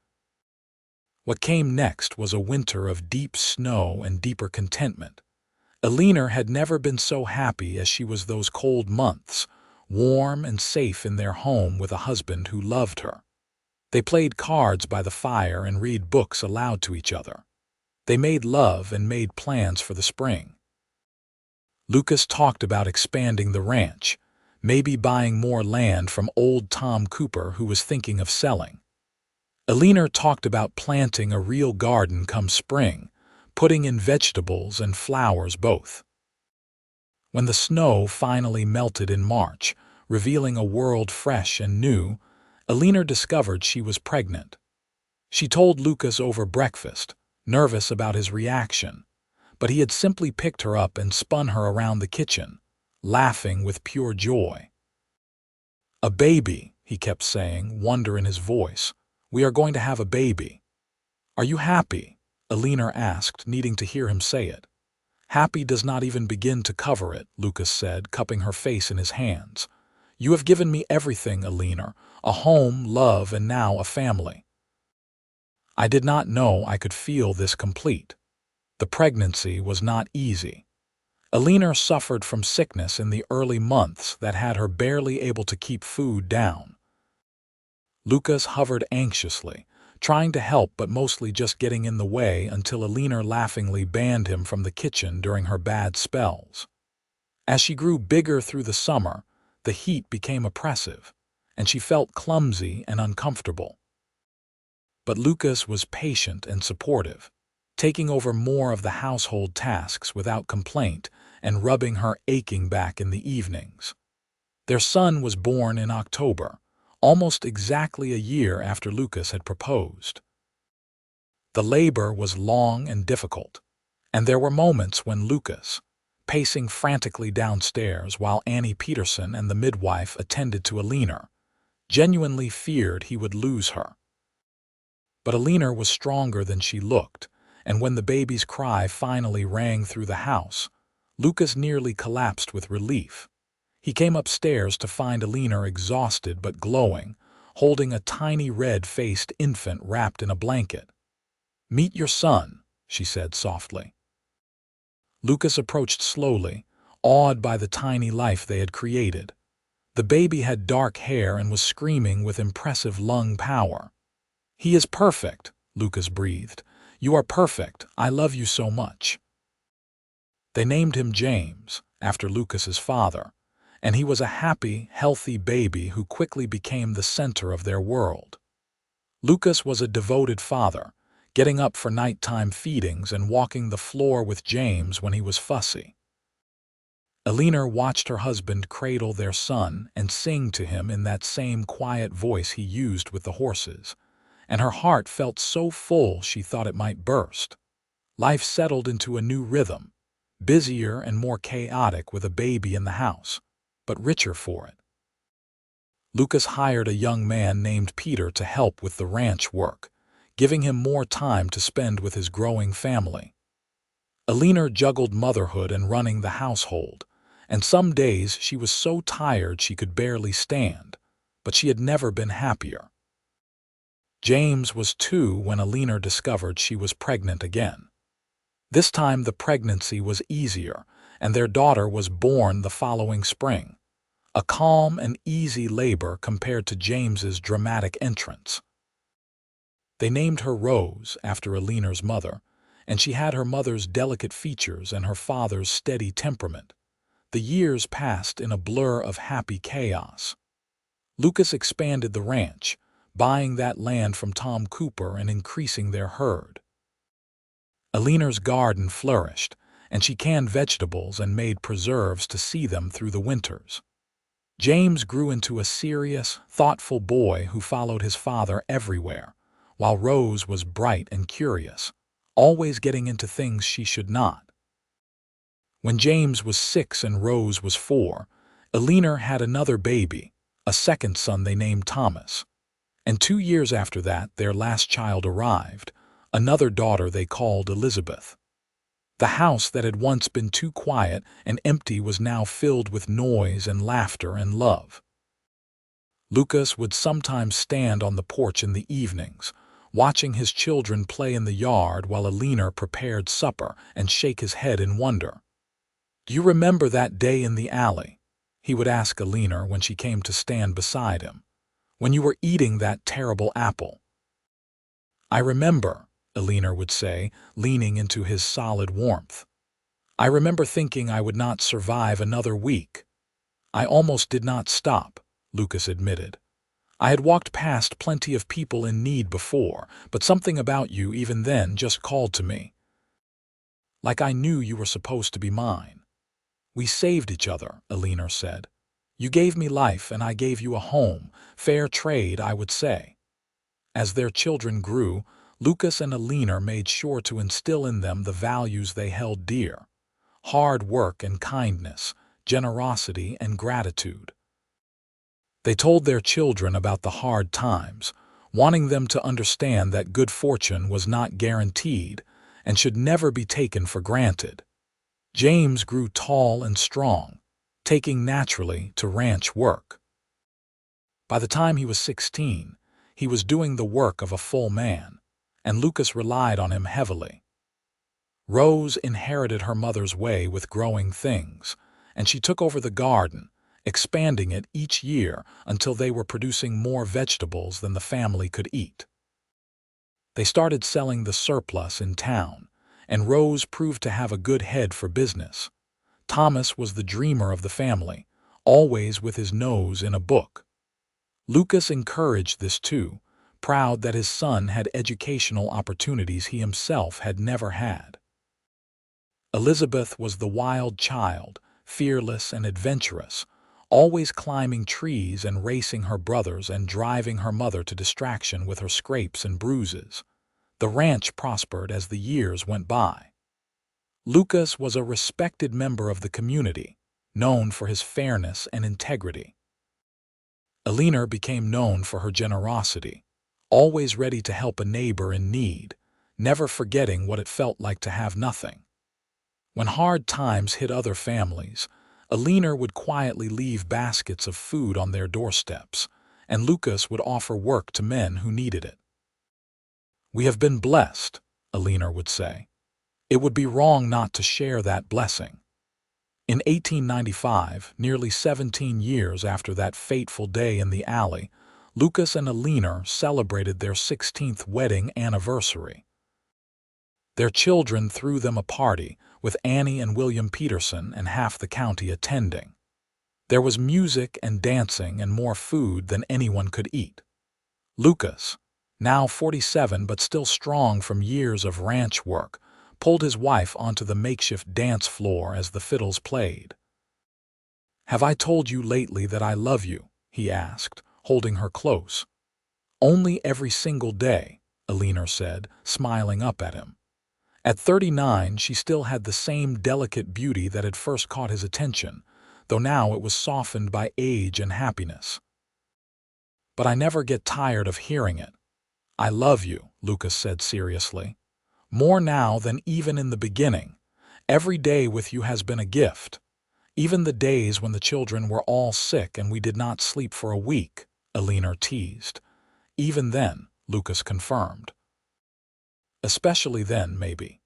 What came next was a winter of deep snow and deeper contentment. Eleanor had never been so happy as she was those cold months, warm and safe in their home with a husband who loved her. They played cards by the fire and read books aloud to each other. They made love and made plans for the spring. Lucas talked about expanding the ranch, maybe buying more land from old Tom Cooper, who was thinking of selling. Eleanor talked about planting a real garden come spring, putting in vegetables and flowers both. When the snow finally melted in March, revealing a world fresh and new, Eleanor discovered she was pregnant. She told Lucas over breakfast, nervous about his reaction, but he had simply picked her up and spun her around the kitchen, laughing with pure joy. "A baby," he kept saying, wonder in his voice. "We are going to have a baby." "Are you happy?" Eleanor asked, needing to hear him say it. "Happy does not even begin to cover it," Lucas said, cupping her face in his hands. "You have given me everything, Eleanor, a home, love, and now a family." I did not know I could feel this complete. The pregnancy was not easy. Eleanor suffered from sickness in the early months that had her barely able to keep food down. Lucas hovered anxiously, trying to help but mostly just getting in the way until Eleanor laughingly banned him from the kitchen during her bad spells. As she grew bigger through the summer, the heat became oppressive, and she felt clumsy and uncomfortable. But Lucas was patient and supportive, taking over more of the household tasks without complaint and rubbing her aching back in the evenings. Their son was born in October, almost exactly a year after Lucas had proposed. The labor was long and difficult, and there were moments when Lucas, pacing frantically downstairs while Annie Peterson and the midwife attended to Eleanor, genuinely feared he would lose her. But Eleanor was stronger than she looked, and when the baby's cry finally rang through the house, Lucas nearly collapsed with relief. He came upstairs to find Eleanor exhausted but glowing, holding a tiny red-faced infant wrapped in a blanket. "Meet your son," she said softly. Lucas approached slowly, awed by the tiny life they had created. The baby had dark hair and was screaming with impressive lung power. "He is perfect," Lucas breathed. "You are perfect. I love you so much." They named him James, after Lucas's father, and he was a happy, healthy baby who quickly became the center of their world. Lucas was a devoted father, getting up for nighttime feedings and walking the floor with James when he was fussy. Eleanor watched her husband cradle their son and sing to him in that same quiet voice he used with the horses, and her heart felt so full she thought it might burst. Life settled into a new rhythm, busier and more chaotic with a baby in the house, but richer for it. Lucas hired a young man named Peter to help with the ranch work, giving him more time to spend with his growing family. Eleanor juggled motherhood and running the household, and some days she was so tired she could barely stand, but she had never been happier. James was 2 when Eleanor discovered she was pregnant again. This time the pregnancy was easier, and their daughter was born the following spring, a calm and easy labor compared to James's dramatic entrance. They named her Rose after Eleanor's mother, and she had her mother's delicate features and her father's steady temperament. The years passed in a blur of happy chaos. Lucas expanded the ranch, buying that land from Tom Cooper and increasing their herd. Eleanor's garden flourished, and she canned vegetables and made preserves to see them through the winters. James grew into a serious, thoughtful boy who followed his father everywhere, while Rose was bright and curious, always getting into things she should not. When James was 6 and Rose was 4, Eleanor had another baby, a second son they named Thomas. And 2 years after that, their last child arrived, another daughter they called Elizabeth. The house that had once been too quiet and empty was now filled with noise and laughter and love. Lucas would sometimes stand on the porch in the evenings, watching his children play in the yard while Eleanor prepared supper, and shake his head in wonder. "Do you remember that day in the alley?" he would ask Eleanor when she came to stand beside him. "When you were eating that terrible apple?" "I remember," Eleanor would say, leaning into his solid warmth. "I remember thinking I would not survive another week." "I almost did not stop," Lucas admitted. "I had walked past plenty of people in need before, but something about you even then just called to me. Like I knew you were supposed to be mine." "We saved each other," Eleanor said. "You gave me life and I gave you a home, fair trade, I would say." As their children grew, Lucas and Eleanor made sure to instill in them the values they held dear: hard work and kindness, generosity and gratitude. They told their children about the hard times, wanting them to understand that good fortune was not guaranteed and should never be taken for granted. James grew tall and strong, taking naturally to ranch work. By the time he was 16, he was doing the work of a full man, and Lucas relied on him heavily. Rose inherited her mother's way with growing things, and she took over the garden, expanding it each year until they were producing more vegetables than the family could eat. They started selling the surplus in town, and Rose proved to have a good head for business. Thomas was the dreamer of the family, always with his nose in a book. Lucas encouraged this too, proud that his son had educational opportunities he himself had never had. Elizabeth was the wild child, fearless and adventurous, always climbing trees and racing her brothers and driving her mother to distraction with her scrapes and bruises. The ranch prospered as the years went by. Lucas was a respected member of the community, known for his fairness and integrity. Eleanor became known for her generosity, always ready to help a neighbor in need, never forgetting what it felt like to have nothing. When hard times hit other families, Eleanor would quietly leave baskets of food on their doorsteps, and Lucas would offer work to men who needed it. "We have been blessed," Eleanor would say. "It would be wrong not to share that blessing." In 1895, nearly 17 years after that fateful day in the alley, Lucas and Eleanor celebrated their 16th wedding anniversary. Their children threw them a party, with Annie and William Peterson and half the county attending. There was music and dancing and more food than anyone could eat. Lucas, now 47 but still strong from years of ranch work, pulled his wife onto the makeshift dance floor as the fiddles played. "Have I told you lately that I love you?" he asked, holding her close. Only every single day, Eleanor said, smiling up at him. At 39, she still had the same delicate beauty that had first caught his attention, though now it was softened by age and happiness. But I never get tired of hearing it. I love you, Lucas said seriously. More now than even in the beginning. Every day with you has been a gift. Even the days when the children were all sick and we did not sleep for a week, Eleanor teased. Even then, Lucas confirmed. Especially then, maybe.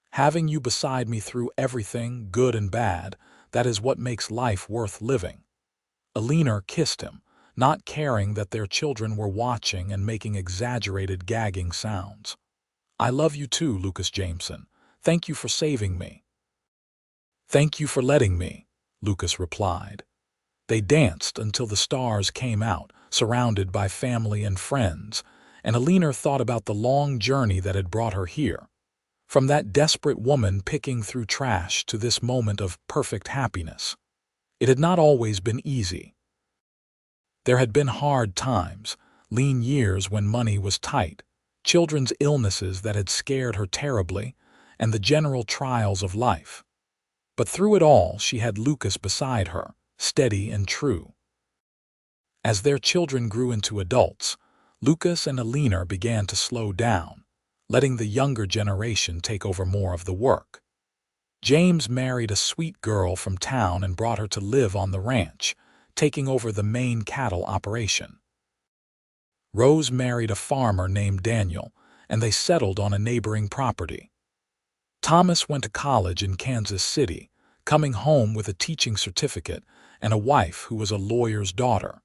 Having you beside me through everything, good and bad, that is what makes life worth living. Eleanor kissed him, not caring that their children were watching and making exaggerated gagging sounds. I love you too, Lucas Jameson. Thank you for saving me. Thank you for letting me, Lucas replied. They danced until the stars came out, surrounded by family and friends, and Eleanor thought about the long journey that had brought her here. From that desperate woman picking through trash to this moment of perfect happiness. It had not always been easy. There had been hard times, lean years when money was tight, children's illnesses that had scared her terribly, and the general trials of life. But through it all, she had Lucas beside her, steady and true. As their children grew into adults, Lucas and Eleanor began to slow down, letting the younger generation take over more of the work. James married a sweet girl from town and brought her to live on the ranch, taking over the main cattle operation. Rose married a farmer named Daniel, and they settled on a neighboring property. Thomas went to college in Kansas City, coming home with a teaching certificate and a wife who was a lawyer's daughter.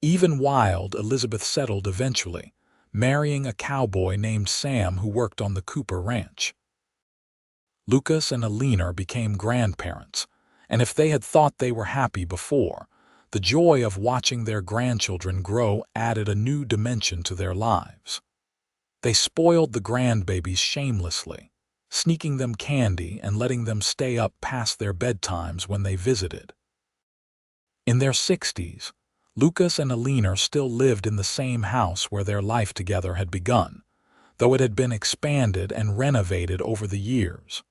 Even Wild, Elizabeth settled eventually, marrying a cowboy named Sam who worked on the Cooper Ranch. Lucas and Eleanor became grandparents, and if they had thought they were happy before, the joy of watching their grandchildren grow added a new dimension to their lives. They spoiled the grandbabies shamelessly, sneaking them candy and letting them stay up past their bedtimes when they visited. In their 60s, Lucas and Eleanor still lived in the same house where their life together had begun, though it had been expanded and renovated over the years.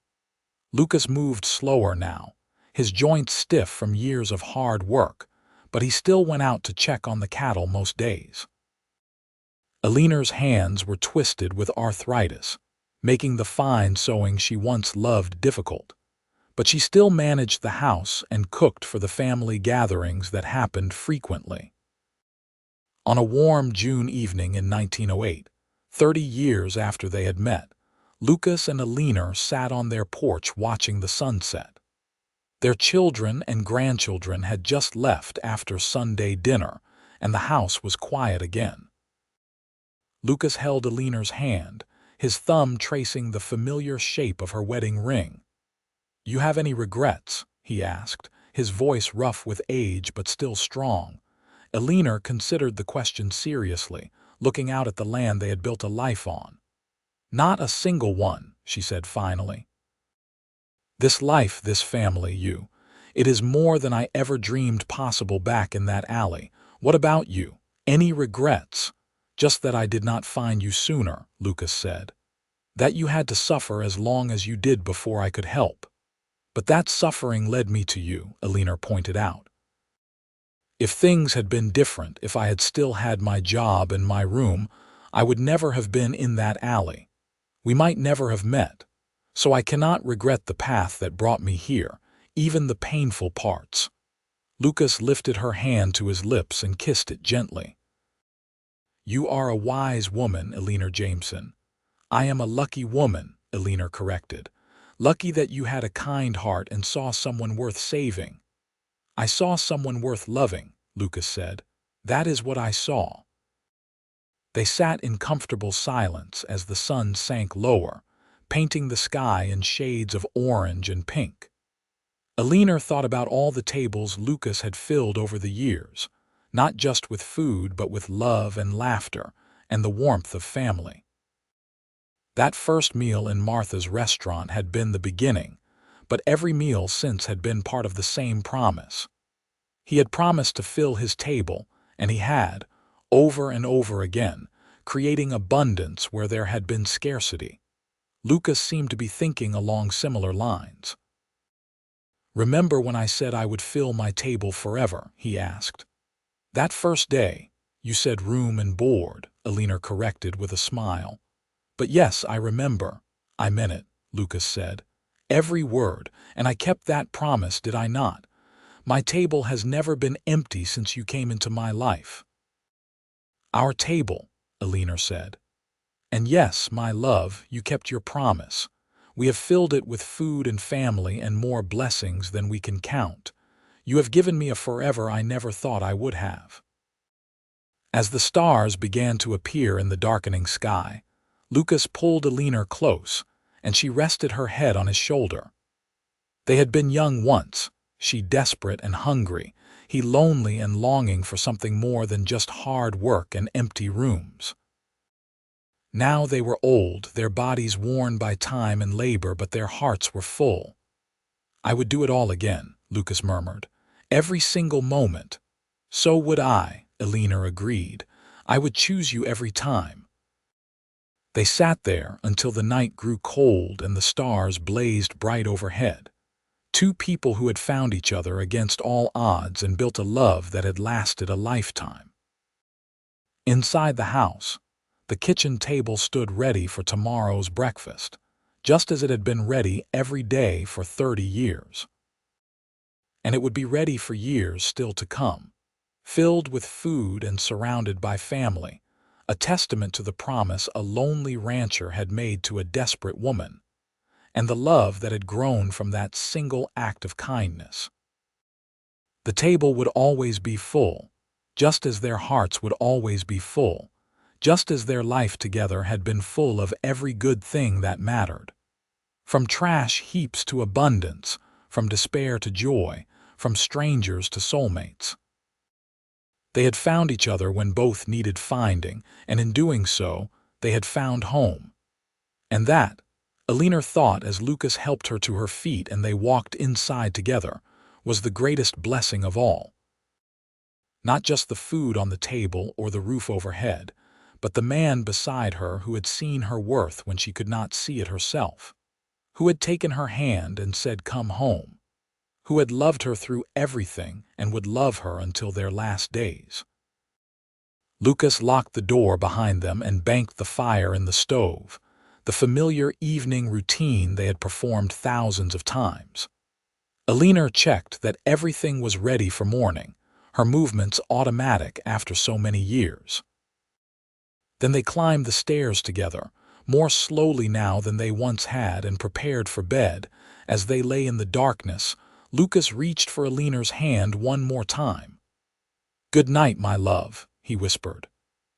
Lucas moved slower now, his joints stiff from years of hard work, but he still went out to check on the cattle most days. Eleanor's hands were twisted with arthritis, making the fine sewing she once loved difficult, but she still managed the house and cooked for the family gatherings that happened frequently. On a warm June evening in 1908, 30 years after they had met, Lucas and Eleanor sat on their porch watching the sunset. Their children and grandchildren had just left after Sunday dinner, and the house was quiet again. Lucas held Eleanor's hand, his thumb tracing the familiar shape of her wedding ring. "You have any regrets?" he asked, his voice rough with age but still strong. Eleanor considered the question seriously, looking out at the land they had built a life on. "Not a single one," she said finally. "This life, this family, it is more than I ever dreamed possible back in that alley. What about you? Any regrets?" "Just that I did not find you sooner," Lucas said. "That you had to suffer as long as you did before I could help." "But that suffering led me to you," Eleanor pointed out. "If things had been different, if I had still had my job and my room, I would never have been in that alley. We might never have met. So I cannot regret the path that brought me here, even the painful parts." Lucas lifted her hand to his lips and kissed it gently. "You are a wise woman, Eleanor Jameson." "I am a lucky woman," Eleanor corrected. "Lucky that you had a kind heart and saw someone worth saving." "I saw someone worth loving," Lucas said. "That is what I saw." They sat in comfortable silence as the sun sank lower, painting the sky in shades of orange and pink. Eleanor thought about all the tables Lucas had filled over the years, not just with food but with love and laughter and the warmth of family. That first meal in Martha's restaurant had been the beginning, but every meal since had been part of the same promise. He had promised to fill his table, and he had, over and over again, creating abundance where there had been scarcity. Lucas seemed to be thinking along similar lines. "Remember when I said I would fill my table forever?" he asked. "That first day, you said room and board," Eleanor corrected with a smile. "But yes, I remember. I meant it," Lucas said. "Every word, and I kept that promise, did I not? My table has never been empty since you came into my life." "Our table," Eleanor said. "And yes, my love, you kept your promise. We have filled it with food and family and more blessings than we can count. You have given me a forever I never thought I would have." As the stars began to appear in the darkening sky, Lucas pulled Eleanor close, and she rested her head on his shoulder. They had been young once, she desperate and hungry, he lonely and longing for something more than just hard work and empty rooms. Now they were old, their bodies worn by time and labor, but their hearts were full. "I would do it all again," Lucas murmured. "Every single moment." "So would I," Eleanor agreed. "I would choose you every time." They sat there until the night grew cold and the stars blazed bright overhead. Two people who had found each other against all odds and built a love that had lasted a lifetime. Inside the house, the kitchen table stood ready for tomorrow's breakfast, just as it had been ready every day for 30 years. And it would be ready for years still to come, filled with food and surrounded by family, a testament to the promise a lonely rancher had made to a desperate woman, and the love that had grown from that single act of kindness. The table would always be full, just as their hearts would always be full, just as their life together had been full of every good thing that mattered. From trash heaps to abundance, from despair to joy, from strangers to soulmates. They had found each other when both needed finding, and in doing so, they had found home. And that, Eleanor thought as Lucas helped her to her feet and they walked inside together, was the greatest blessing of all. Not just the food on the table or the roof overhead, but the man beside her who had seen her worth when she could not see it herself, who had taken her hand and said, "Come home," who had loved her through everything and would love her until their last days. Lucas locked the door behind them and banked the fire in the stove, the familiar evening routine they had performed thousands of times. Eleanor checked that everything was ready for morning, her movements automatic after so many years. Then they climbed the stairs together, more slowly now than they once had, and prepared for bed. As they lay in the darkness, Lucas reached for Eleanor's hand one more time. "Good night, my love," he whispered.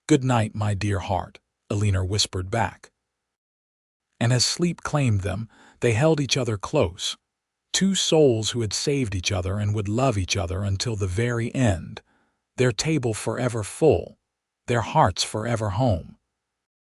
"Good night, my dear heart," Eleanor whispered back. And as sleep claimed them, they held each other close, two souls who had saved each other and would love each other until the very end, their table forever full, their hearts forever home.